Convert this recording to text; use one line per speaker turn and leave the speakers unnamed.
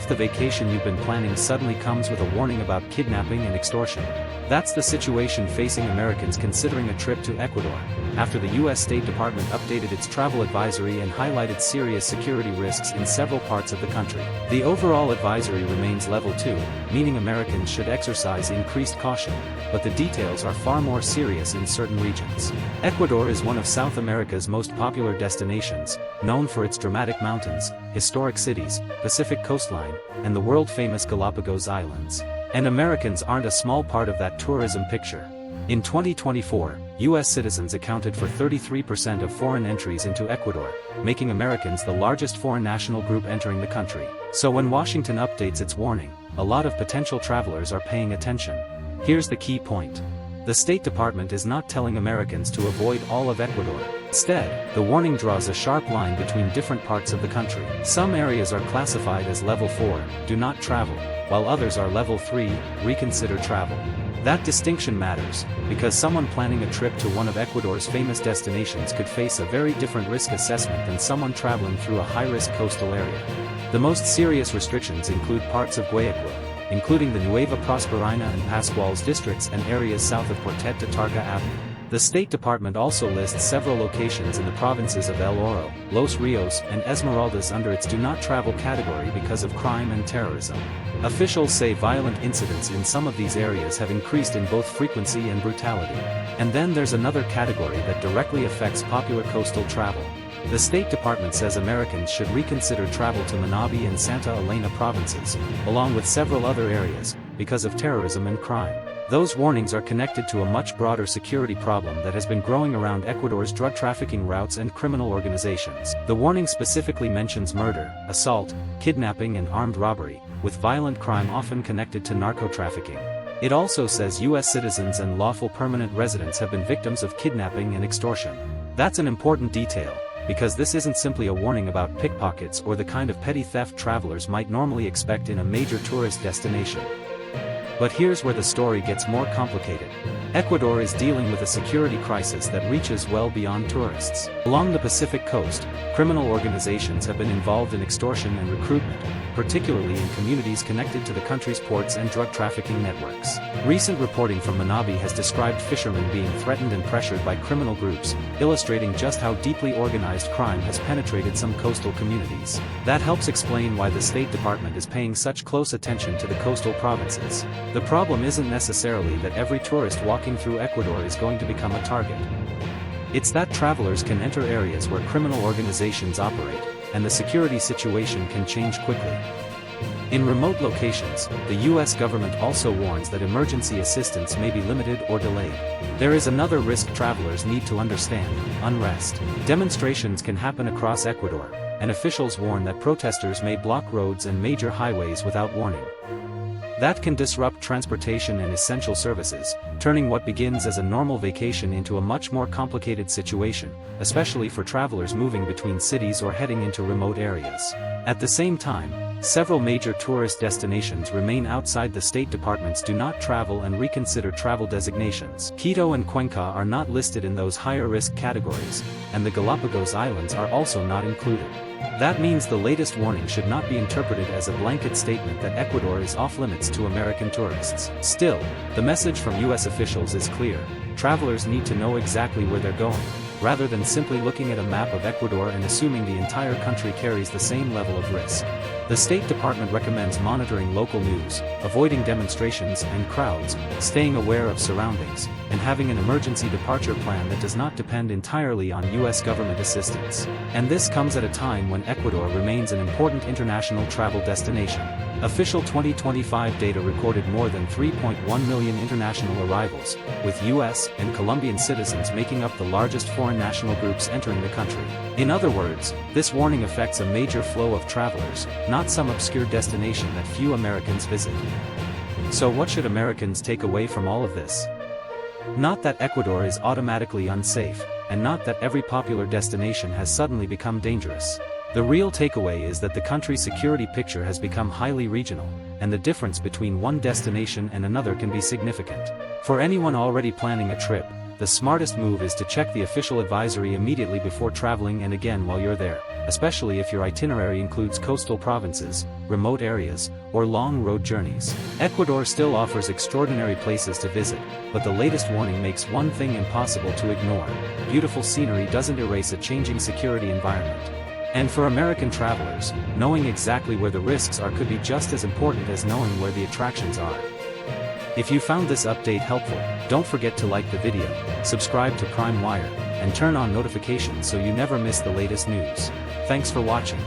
if the vacation you've been planning suddenly comes with a warning about kidnapping and extortion. That's the situation facing Americans considering a trip to Ecuador, after the U.S. State Department updated its travel advisory and highlighted serious security risks in several parts of the country. The overall advisory remains level 2, meaning Americans should exercise increased caution, but the details are far more serious in certain regions. Ecuador is one of South America's most popular destinations, known for its dramatic mountains, historic cities, Pacific coastline, and the world-famous Galapagos Islands. And Americans aren't a small part of that tourism picture. In 2024, U.S. citizens accounted for 33% of foreign entries into Ecuador, making Americans the largest foreign national group entering the country. So when Washington updates its warning, a lot of potential travelers are paying attention. Here's the key point. The State Department is not telling Americans to avoid all of Ecuador. Instead, the warning draws a sharp line between different parts of the country. Some areas are classified as level 4, do not travel, while others are level 3, reconsider travel. That distinction matters, because someone planning a trip to one of Ecuador's famous destinations could face a very different risk assessment than someone traveling through a high-risk coastal area. The most serious restrictions include parts of Guayaquil, including the Nueva Prosperina and Pascuals districts and areas south of Portet de Targa Avenue. The State Department also lists several locations in the provinces of El Oro, Los Ríos, and Esmeraldas under its do not travel category because of crime and terrorism. Officials say violent incidents in some of these areas have increased in both frequency and brutality. And then there's another category that directly affects popular coastal travel. The State Department says Americans should reconsider travel to Manabí and Santa Elena provinces, along with several other areas, because of terrorism and crime. Those warnings are connected to a much broader security problem that has been growing around Ecuador's drug trafficking routes and criminal organizations. The warning specifically mentions murder, assault, kidnapping and armed robbery, with violent crime often connected to narco-trafficking. It also says U.S. citizens and lawful permanent residents have been victims of kidnapping and extortion. That's an important detail, because this isn't simply a warning about pickpockets or the kind of petty theft travelers might normally expect in a major tourist destination. But here's where the story gets more complicated. Ecuador is dealing with a security crisis that reaches well beyond tourists. Along the Pacific coast, criminal organizations have been involved in extortion and recruitment, particularly in communities connected to the country's ports and drug trafficking networks. Recent reporting from Manabí has described fishermen being threatened and pressured by criminal groups, illustrating just how deeply organized crime has penetrated some coastal communities. That helps explain why the State Department is paying such close attention to the coastal provinces. The problem isn't necessarily that every tourist walking through Ecuador is going to become a target. It's that travelers can enter areas where criminal organizations operate, and the security situation can change quickly. In remote locations, the U.S. government also warns that emergency assistance may be limited or delayed. There is another risk travelers need to understand: unrest. Demonstrations can happen across Ecuador, and officials warn that protesters may block roads and major highways without warning. That can disrupt transportation and essential services, turning what begins as a normal vacation into a much more complicated situation, especially for travelers moving between cities or heading into remote areas. At the same time, several major tourist destinations remain outside the State Department's do not travel and reconsider travel designations. Quito and Cuenca are not listed in those higher risk categories, and the Galapagos Islands are also not included. That means the latest warning should not be interpreted as a blanket statement that Ecuador is off-limits to American tourists. Still, the message from U.S. officials is clear: travelers need to know exactly where they're going, rather than simply looking at a map of Ecuador and assuming the entire country carries the same level of risk. The State Department recommends monitoring local news, avoiding demonstrations and crowds, staying aware of surroundings, and having an emergency departure plan that does not depend entirely on U.S. government assistance. And this comes at a time when Ecuador remains an important international travel destination. Official 2025 data recorded more than 3.1 million international arrivals, with U.S. and Colombian citizens making up the largest foreign national groups entering the country. In other words, this warning affects a major flow of travelers, not some obscure destination that few Americans visit. So what should Americans take away from all of this? Not that Ecuador is automatically unsafe, and not that every popular destination has suddenly become dangerous. The real takeaway is that the country's security picture has become highly regional, and the difference between one destination and another can be significant. For anyone already planning a trip, the smartest move is to check the official advisory immediately before traveling and again while you're there, especially if your itinerary includes coastal provinces, remote areas, or long road journeys. Ecuador still offers extraordinary places to visit, but the latest warning makes one thing impossible to ignore: beautiful scenery doesn't erase a changing security environment. And for American travelers, knowing exactly where the risks are could be just as important as knowing where the attractions are. If you found this update helpful, don't forget to like the video, subscribe to Prime Wire, and turn on notifications so you never miss the latest news. Thanks for watching.